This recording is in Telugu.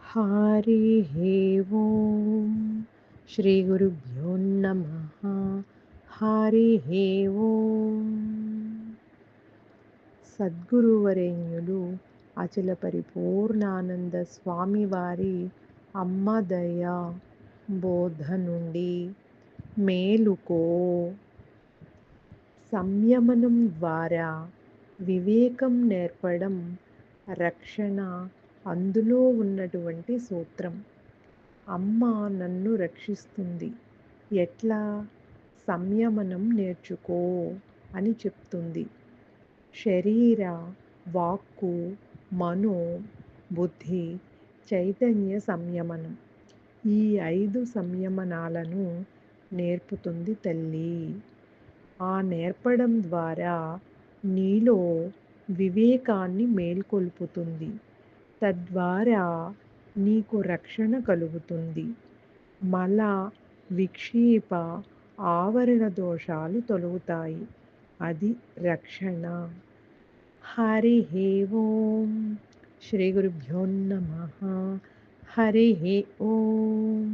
हरिः ఓం శ్రీ గురుభ్యో నమః. హరిः ఓం. సద్గురువరేణ్యులు అచల పరిపూర్ణానంద స్వామివారి అమ్మదయ బోధ నుండి మేలుకో. సంయమనం ద్వారా వివేకం నేర్పడం రక్షణ అందులో ఉన్నటువంటి సూత్రం. అమ్మ నన్ను రక్షిస్తుంది, ఎట్లా? సంయమనం నేర్చుకో అని చెప్తుంది. శరీర, వాక్కు, మనో, బుద్ధి, చైతన్య సంయమనం, ఈ 5 సంయమనాలను నేర్పుతుంది తల్లి. ఆ నేర్పడం ద్వారా నీలో వివేకాన్ని మేల్కొల్పుతుంది. తద్వారా నీకు రక్షణ కలుగుతుంది. మల, విక్షేప, ఆవరణ దోషాలు తొలగుతాయి. అది రక్షణ. హరిః ఓం. శ్రీ గురుభ్యో నమః. హరిః ఓం.